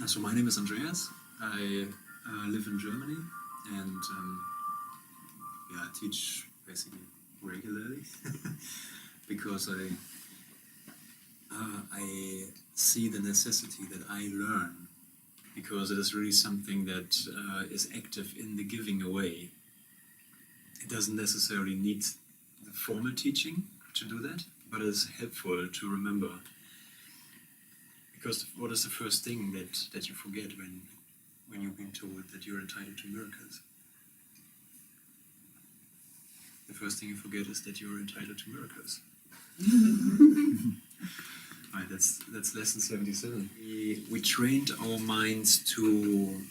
So my name is Andreas. I live in Germany and I teach basically regularly because I see the necessity that I learn, because it is really something that is active in the giving away. It doesn't necessarily need the formal teaching to do that, but it is helpful to remember. Because what is the first thing that you forget when you've been told that you're entitled to miracles? The first thing you forget is that you're entitled to miracles. Right, that's lesson 77. We trained our minds to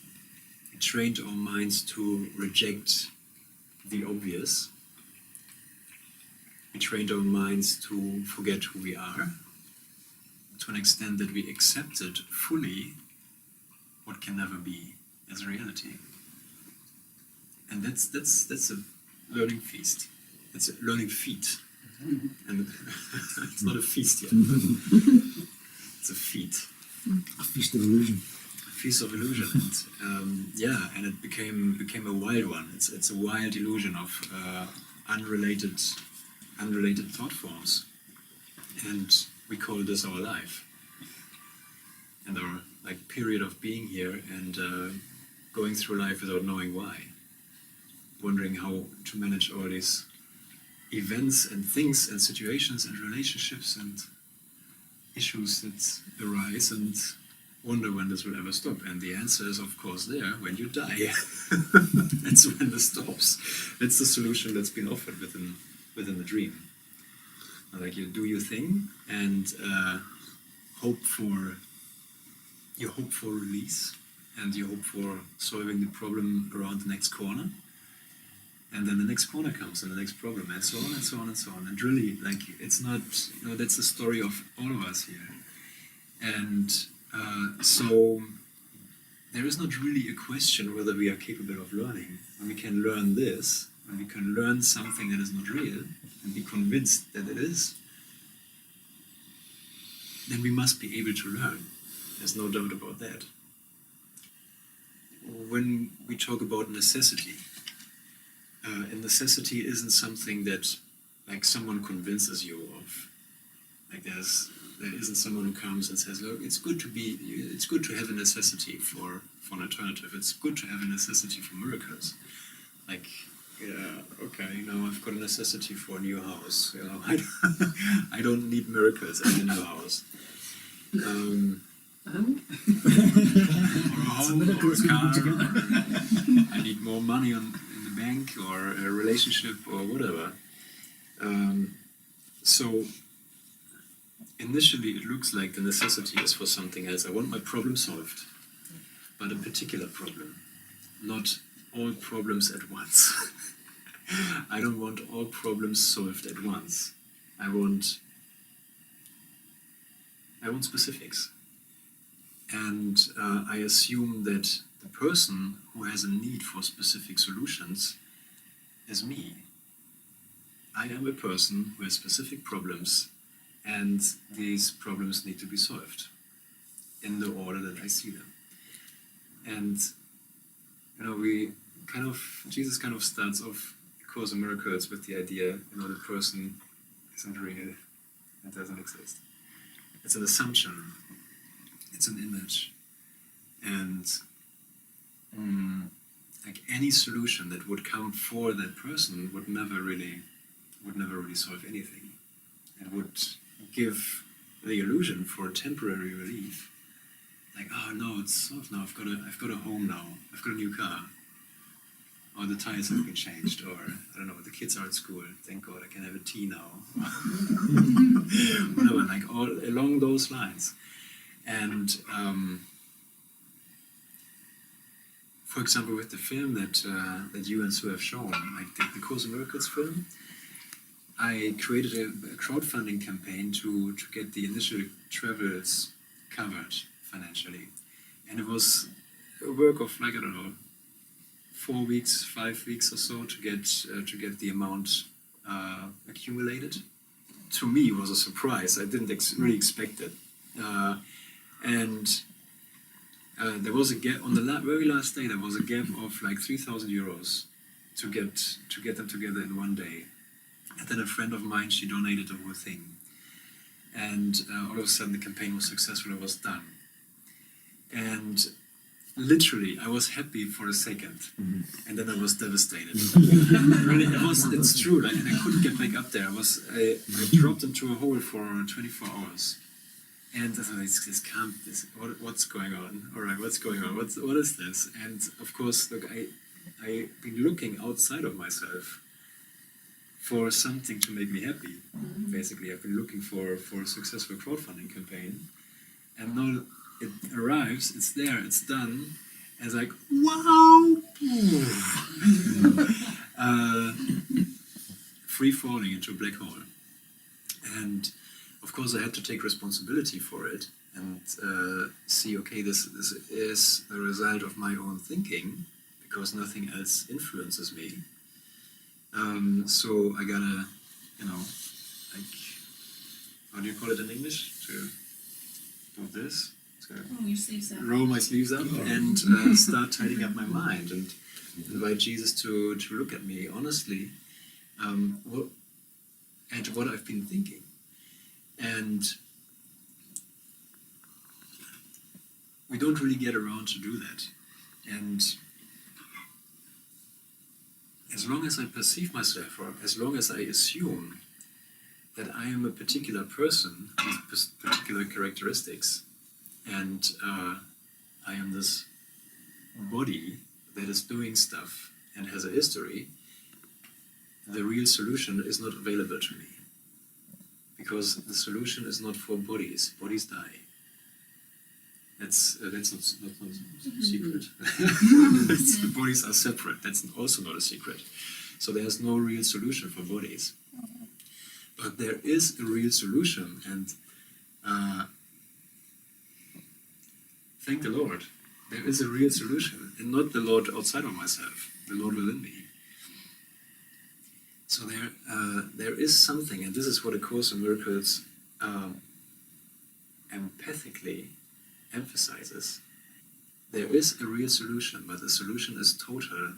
reject the obvious. We trained our minds to forget who we are, to an extent that we accepted fully what can never be as a reality. And that's a learning feast. It's a learning feat. And it's not a feast yet, but it's a feat. A feast of illusion. A feast of illusion. And it became a wild one. It's a wild illusion of unrelated thought forms. And we call this our life. And our period of being here and going through life without knowing why. Wondering how to manage all these events and things and situations and relationships and issues that arise, and wonder when this will ever stop. And the answer is, of course, there when you die. That's when this stops. That's the solution that's been offered within the dream. Like, you do your thing and hope for release, and you hope for solving the problem around the next corner. And then the next corner comes, and the next problem, and so on and so on and so on. And really, it's not, that's the story of all of us here. And so there is not really a question whether we are capable of learning. When we can learn this, when we can learn something that is not real, and be convinced that it is, then we must be able to learn. There's no doubt about that. When we talk about necessity, and necessity isn't something that someone convinces you of. There isn't someone who comes and says, look, it's good to have a necessity for an alternative. It's good to have a necessity for miracles. I've got a necessity for a new house. I don't need miracles. I need a new house. Or a home, or a car. I need more money in the bank, or a relationship, or whatever. So initially it looks like the necessity is for something else. I want my problem solved, but a particular problem, not all problems at once. I don't want all problems solved at once. I want specifics. And I assume that the person who has a need for specific solutions is me. I am a person who has specific problems, and these problems need to be solved in the order that I see them. And Jesus kind of starts off A Course in Miracles with the idea, the person isn't real, it doesn't exist. It's an assumption. It's an image, and any solution that would come for that person would never really solve anything. It would give the illusion for a temporary relief. Oh no, it's solved now. I've got a home now. I've got a new car. Or the tires have been changed. Or I don't know, the kids are at school. Thank God I can have a tea now. Whatever, all along those lines. And for example, with the film that you and Sue have shown, the Course in Miracles film, I created a crowdfunding campaign to get the initial travels covered financially, and it was a work of 4 weeks, 5 weeks or so to get the amount accumulated. To me, it was a surprise. I didn't really expect it. And there was a gap on the very last day. There was a gap of like 3,000 euros to get them together in one day. And then a friend of mine, she donated the whole thing, and all of a sudden the campaign was successful. It was done, and literally I was happy for a second, and then I was devastated. Really, it's true. Like, and I couldn't get back up there. I dropped into a hole for 24 hours. And I thought, what's going on? All right, what's going on? What is this? And of course, look, I've been looking outside of myself for something to make me happy. Basically, I've been looking for a successful crowdfunding campaign, and now it arrives. It's there. It's done. And it's like, wow! Free falling into a black hole, and of course, I had to take responsibility for it and see, okay, this is the result of my own thinking, because nothing else influences me. So I gotta, like, how do you call it in English? To do this? Roll your sleeves up. Roll my sleeves up and start tidying up my mind and invite Jesus to look at me honestly at what I've been thinking. And we don't really get around to do that. And as long as I perceive myself, or as long as I assume that I am a particular person with particular characteristics, and I am this body that is doing stuff and has a history, the real solution is not available to me. Because the solution is not for bodies. Bodies die. That's not a secret. The bodies are separate. That's also not a secret. So there's no real solution for bodies. But there is a real solution, and thank the Lord. There is a real solution, and not the Lord outside of myself, the Lord within me. So there is something, and this is what A Course in Miracles empathically emphasizes. There is a real solution, but the solution is total.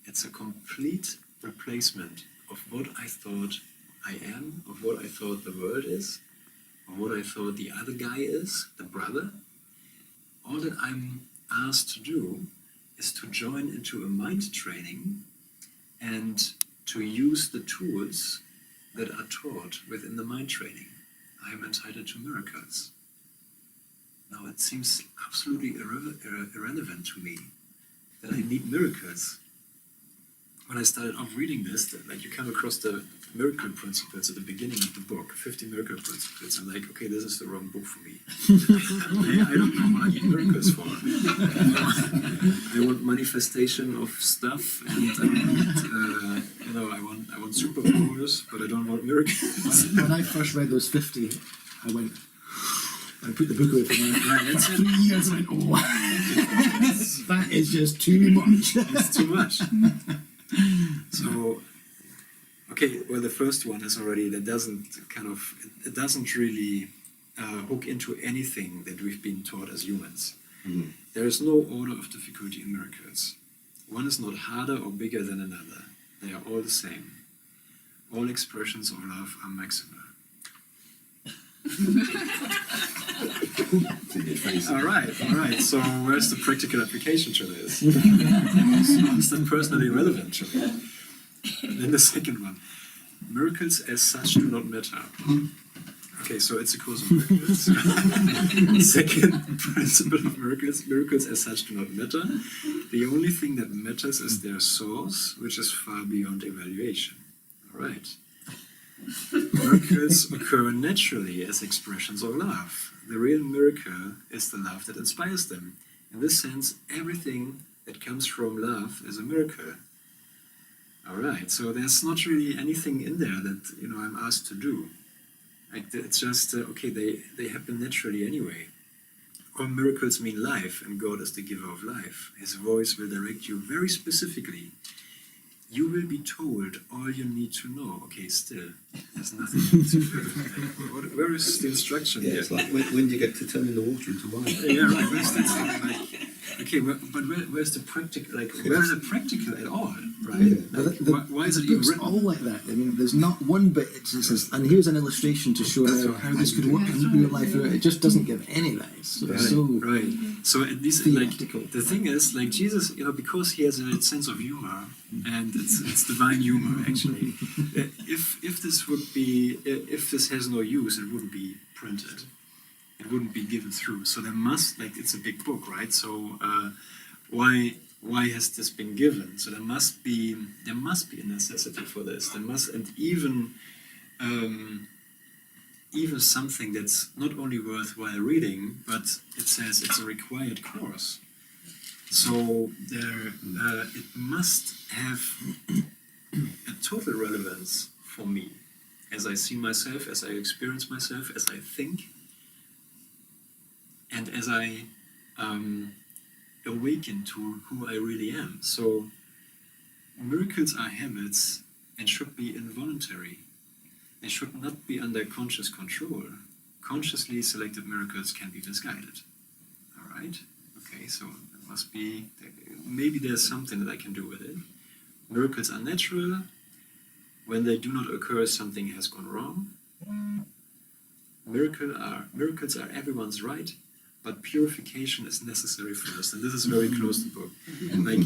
It's a complete replacement of what I thought I am, of what I thought the world is, of what I thought the other guy is, the brother. All that I'm asked to do is to join into a mind training and to use the tools that are taught within the mind training. I am entitled to miracles. Now it seems absolutely irrelevant to me that I need miracles. When I started off reading this, like, you come across the miracle principles at the beginning of the book, 50 miracle principles. I'm like, okay, this is the wrong book for me. I don't know what I need miracles for. I want manifestation of stuff, and I want superpowers, but I don't want miracles. When I first read those 50, I went, I put the book away for Right, that's 3 years. I went, oh, that is just too much. It's too much. So, okay, well, the first one is already, it doesn't really hook into anything that we've been taught as humans. Mm. There is no order of difficulty in miracles. One is not harder or bigger than another. They are all the same. All expressions of love are maximal. All right. So where's the practical application to this? Is that personally relevant to me? And then the second one, miracles as such do not matter. Okay, so it's A Course in Miracles. Second principle of miracles: miracles as such do not matter. The only thing that matters is their source, which is far beyond evaluation. All right. Miracles occur naturally as expressions of love. The real miracle is the love that inspires them. In this sense, everything that comes from love is a miracle. All right, so there's not really anything in there that I'm asked to do. Like, it's just okay. They happen naturally anyway. All miracles mean life, and God is the giver of life. His voice will direct you very specifically. You will be told all you need to know. Okay, still, there's nothing to do. Where is the instruction Yeah, here? it's like when do you get to turn the water into wine? Yeah, right. Where's that? Like, Okay, where's the practical? Like, where's the practical at all? Right? Yeah. Like, why is it even book's written? all like that. I mean, there's not one bit it says, and here's an illustration to show how this could work in real life. It just doesn't give any rise. So it's so Right. So at least, theoretical. like, the thing is, like, Jesus, because he has a sense of humor, and it's divine humor actually. If this has no use, it wouldn't be printed. It wouldn't be given through. So there must, like, it's a big book, right? So why has this been given? So there must be a necessity for this. There must, and even something that's not only worthwhile reading, but it says it's a required course. So it must have a total relevance for me, as I see myself, as I experience myself, as I think, and as I awaken to who I really am. So miracles are habits and should be involuntary. They should not be under conscious control. Consciously selected miracles can be misguided. All right? Okay, so it must be, maybe there's something that I can do with it. Miracles are natural. When they do not occur, something has gone wrong. Miracles are everyone's right, but purification is necessary first, and this is very close to the book. Like,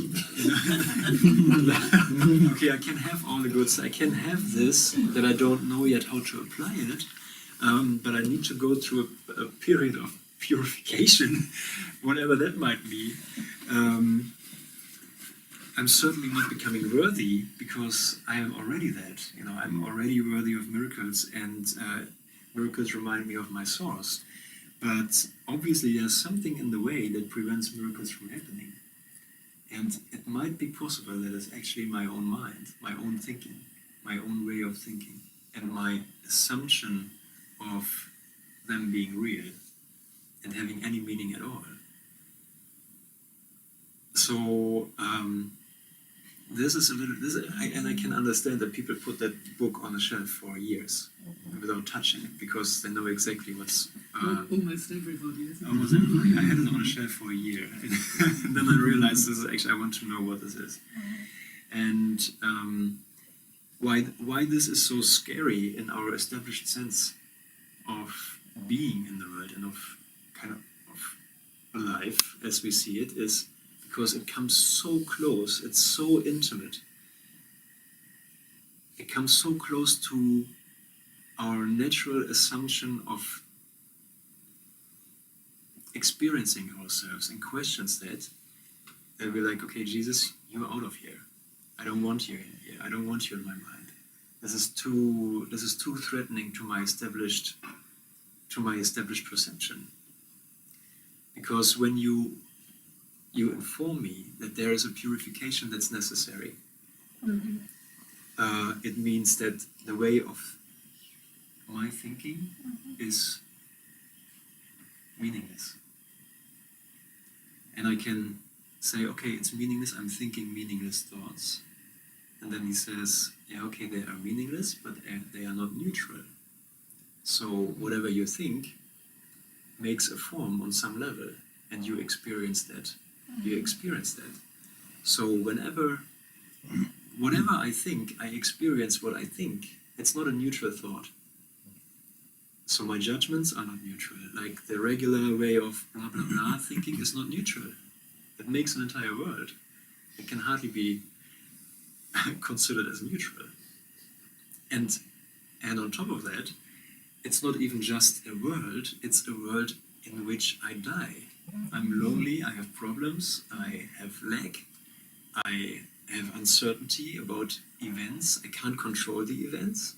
okay, I can have all the goods, I can have this, that I don't know yet how to apply it, but I need to go through a period of purification, whatever that might be. I'm certainly not becoming worthy, because I am already that. I'm already worthy of miracles, and miracles remind me of my source. But obviously there's something in the way that prevents miracles from happening. And it might be possible that it's actually my own mind, my own thinking, my own way of thinking, and my assumption of them being real and having any meaning at all. So this is a little, and I can understand that people put that book on the shelf for years without touching it, because they know exactly what's... almost everybody, isn't it? Almost everybody. I had it on a shelf for a year, and then I realized this is actually, I want to know what this is. And why this is so scary in our established sense of being in the world and of kind of life as we see it is because it comes so close, it's so intimate. It comes so close to our natural assumption of experiencing ourselves and questions that we're like, okay, Jesus, you're out of here. I don't want you in here. I don't want you in my mind. This is too threatening to my established perception. Because when you inform me that there is a purification that's necessary, it means that the way of my thinking is meaningless. And I can say, okay, it's meaningless, I'm thinking meaningless thoughts. And then he says, yeah, okay, they are meaningless, but they are not neutral. So whatever you think makes a form on some level, and you experience that. You experience that. So whatever I think, I experience what I think. It's not a neutral thought. So my judgments are not neutral. Like the regular way of blah blah blah thinking is not neutral. It makes an entire world. It can hardly be considered as neutral. And on top of that, it's not even just a world, it's a world in which I die. I'm lonely, I have problems, I have lack, I have uncertainty about events, I can't control the events,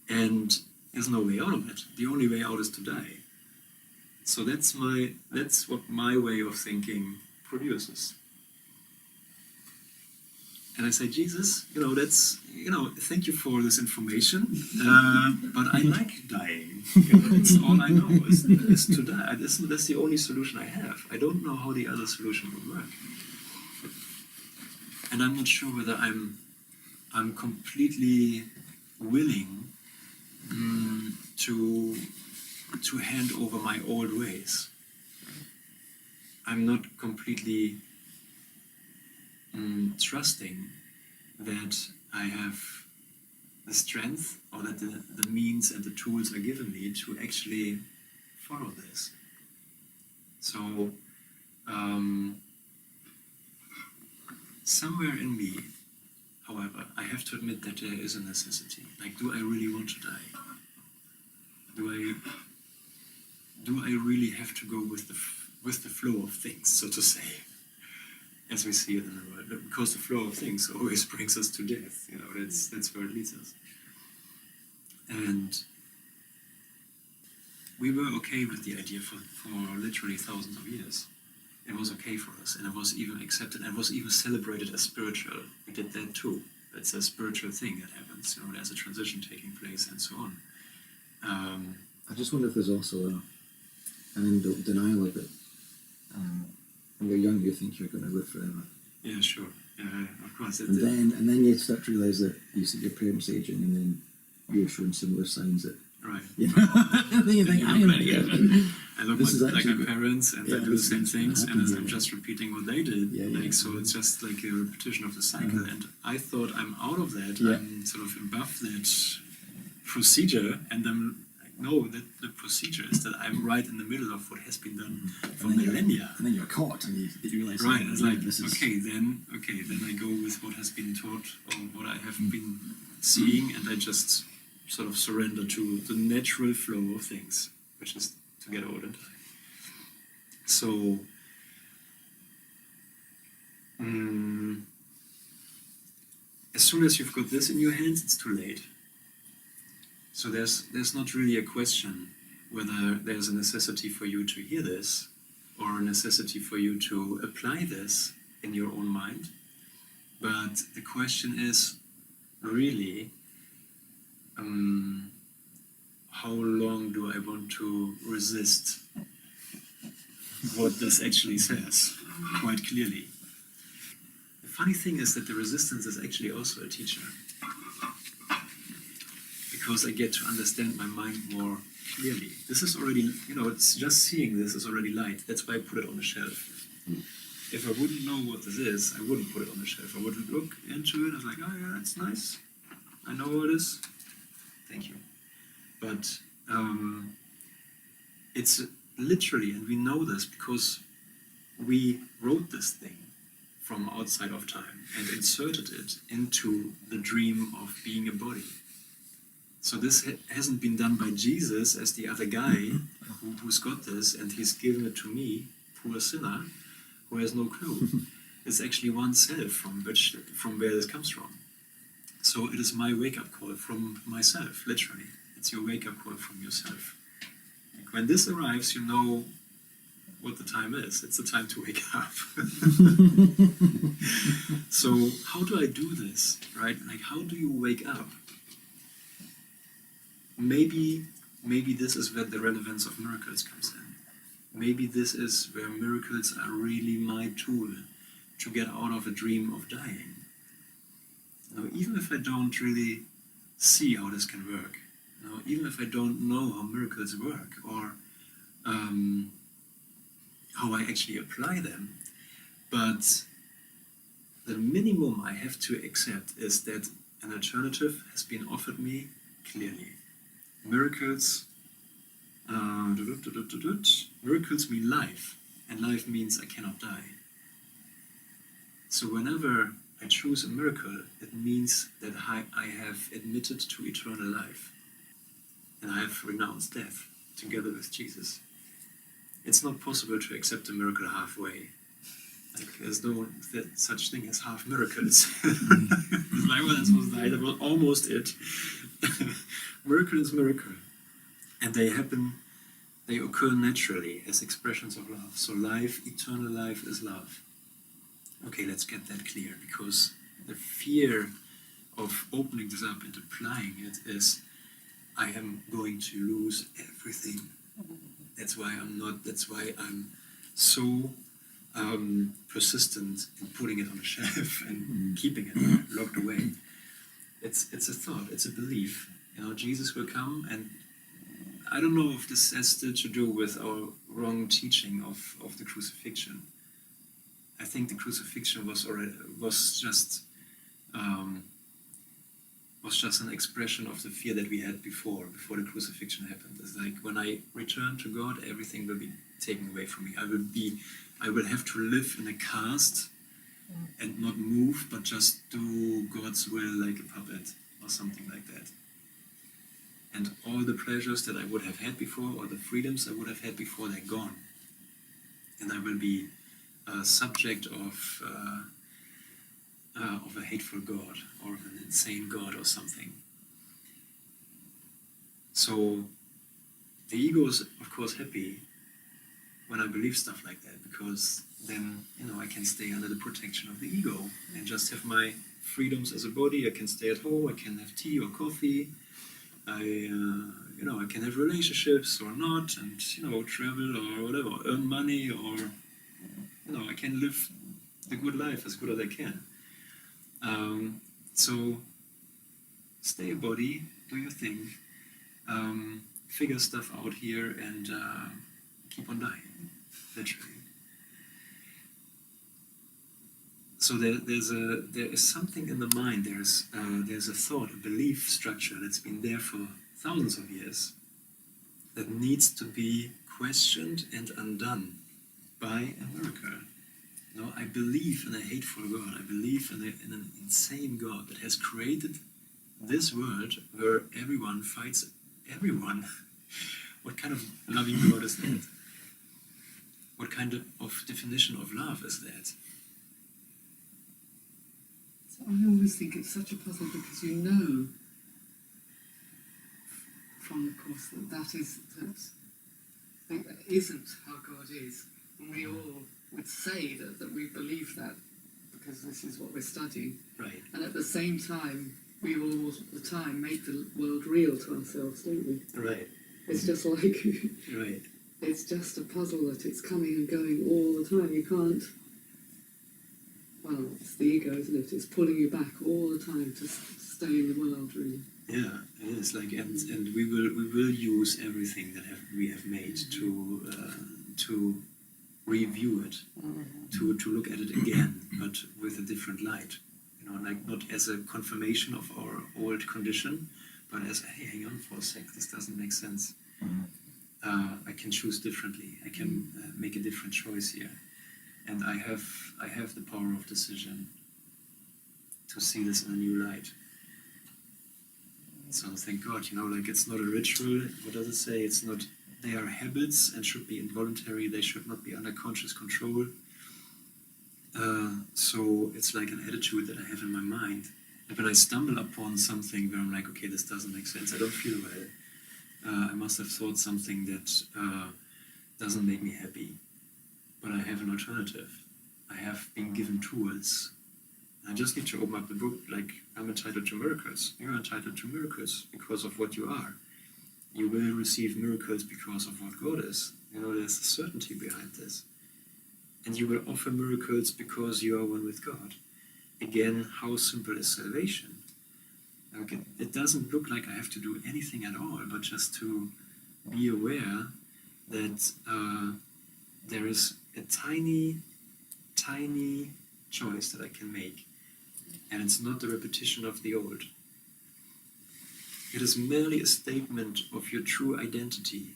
and there's no way out of it. The only way out is to die. So that's what my way of thinking produces. And I say, Jesus, thank you for this information, but I like dying. It's all I know is to die. That's the only solution I have. I don't know how the other solution would work. And I'm not sure whether I'm completely willing to hand over my old ways. I'm not completely trusting that I have the strength or that the means and the tools are given me to actually follow this. So somewhere in me, however, I have to admit that there is a necessity. Like, do I really want to die? Do I really have to go with the flow of things, so to say, as we see it in the world? Because the flow of things always brings us to death. You know, that's where it leads us. And we were okay with the idea for literally thousands of years. It was okay for us, and it was even accepted, and it was even celebrated as spiritual. We did that too. It's a spiritual thing that happens. You know, there's a transition taking place, and so on. I just wonder if there's also an denial of it. When you're young, you think you're going to live forever. Yeah, sure. Yeah, of course. And then you start to realise that you see your parents aging, and then you're showing similar signs that. Right. You know? And then you think, I look like my parents, and they do the same things, and I'm just repeating what they did. So it's just like a repetition of the cycle. And I thought I'm out of that. I'm sort of above that procedure, and I'm like, no, the procedure is that I'm right in the middle of what has been done for millennia. And then you're caught, and you realise. Right. It's like, okay, then I go with what has been taught or what I have been seeing, and I just sort of surrender to the natural flow of things, which is to get old and die. So, as soon as you've got this in your hands, it's too late. So there's not really a question whether there's a necessity for you to hear this, or a necessity for you to apply this in your own mind. But the question is really, how long do I want to resist what this actually says, quite clearly? The funny thing is that the resistance is actually also a teacher, because I get to understand my mind more clearly. This is already, it's just seeing this is already light. That's why I put it on the shelf. If I wouldn't know what this is, I wouldn't put it on the shelf. I would look into it, I was like, oh yeah, that's nice. I know what it is. Thank you. But it's literally, and we know this because we wrote this thing from outside of time and inserted it into the dream of being a body. So this hasn't been done by Jesus as the other guy who's got this, and he's given it to me, poor sinner, who has no clue. It's actually oneself from where this comes from. So it is my wake-up call from myself, literally. It's your wake-up call from yourself. Like when this arrives, you know what the time is. It's the time to wake up. So how do I do this, right? Like, how do you wake up? Maybe this is where the relevance of miracles comes in. Maybe this is where miracles are really my tool to get out of a dream of dying. Even if I don't really see how this can work, even if I don't know how miracles work, or how I actually apply them, but the minimum I have to accept is that an alternative has been offered me clearly. Miracles, miracles mean life, and life means I cannot die. So whenever I choose a miracle, it means that I have admitted to eternal life, and I have renounced death together with Jesus. It's not possible to accept a miracle halfway. Like, there's no such thing as half miracles. It's like, well, that's was that was almost it. Miracle is miracle, and they occur naturally as expressions of love. So life, eternal life, is love. Okay, let's get that clear, because the fear of opening this up and applying it is, I am going to lose everything. That's why I'm so persistent in putting it on a shelf and keeping it locked away. It's a thought, it's a belief. Jesus will come, and I don't know if this has still to do with wrong teaching of the crucifixion. I think the crucifixion was just an expression of the fear that we had before the crucifixion happened. It's like, when I return to God, everything will be taken away from me. I will have to live in a caste and not move, but just do God's will like a puppet or something like that. And all the pleasures that I would have had before, or the freedoms I would have had before, they're gone. And I will be a subject of a hateful God, or of an insane God or something. So the ego is, of course, happy when I believe stuff like that, because then, I can stay under the protection of the ego and just have my freedoms as a body. I can stay at home, I can have tea or coffee, I can have relationships or not, and, travel or whatever, earn money, or, I can live the good life as good as I can. So stay a body, do your thing, figure stuff out here, and keep on dying, literally. So there is something in the mind. There's a thought, a belief structure that's been there for thousands of years that needs to be questioned and undone by a miracle. I believe in a hateful God. I believe in an insane God that has created this world where everyone fights everyone. What kind of loving God is that? What kind of definition of love is that? So I always think it's such a puzzle, because from the Course that isn't how God is. And we all would say that we believe that because this is what we're studying. Right. And at the same time, we all the time make the world real to ourselves, don't we? Right. It's just like... Right. It's just a puzzle that it's coming and going all the time. You can't... Well, it's the ego, isn't it? It's pulling you back all the time to stay in the world, really. Yeah, it is. And we will use everything that we have made to review it, to look at it again, but with a different light. Not as a confirmation of our old condition, but as, hey, hang on for a sec, this doesn't make sense. I can choose differently. I can make a different choice here, and I have the power of decision to see this in a new light. So thank God, it's not a ritual. What does it say? It's not. They are habits and should be involuntary. They should not be under conscious control. So it's like an attitude that I have in my mind. And when I stumble upon something where I'm like, okay, this doesn't make sense, I don't feel well. I must have thought something that doesn't make me happy. But I have an alternative. I have been given tools. I just need to open up the book, like, I'm entitled to miracles. You're entitled to miracles because of what you are. You will receive miracles because of what God is. There's a certainty behind this. And you will offer miracles because you are one with God. Again, how simple is salvation? Okay, it doesn't look like I have to do anything at all, but just to be aware that there is a tiny, tiny choice that I can make. And it's not the repetition of the old. It is merely a statement of your true identity.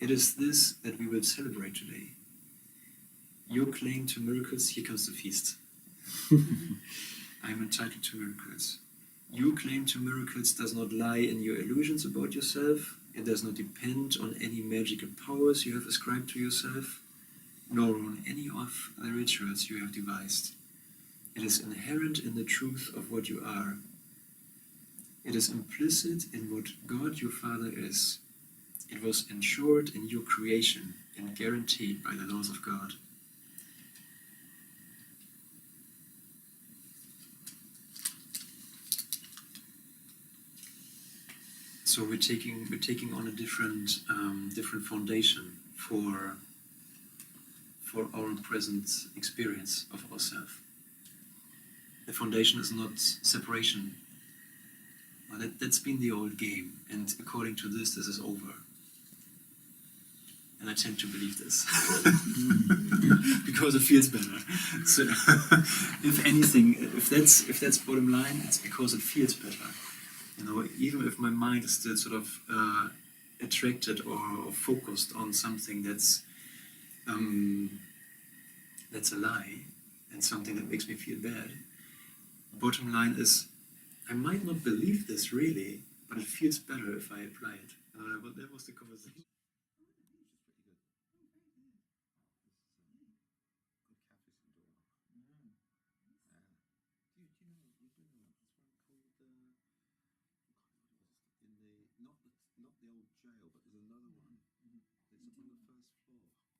It is this that we will celebrate today. Your claim to miracles, here comes the feast. I am entitled to miracles. Your claim to miracles does not lie in your illusions about yourself. It does not depend on any magical powers you have ascribed to yourself, nor on any of the rituals you have devised. It is inherent in the truth of what you are. It is implicit in what God your Father is. It was ensured in your creation and guaranteed by the laws of God. So we're taking on a different foundation for our present experience of ourselves. The foundation is not separation. Well, that's been the old game, and according to this is over. and I tend to believe this because it feels better. So, if anything, if that's bottom line, it's because it feels better. You know, even if my mind is still sort of attracted or focused on something that's a lie and something that makes me feel bad. Bottom line is, I might not believe this really, but it feels better if I apply it. But that was the conversation. Not the old jail, but there's another one. It's up on the first floor.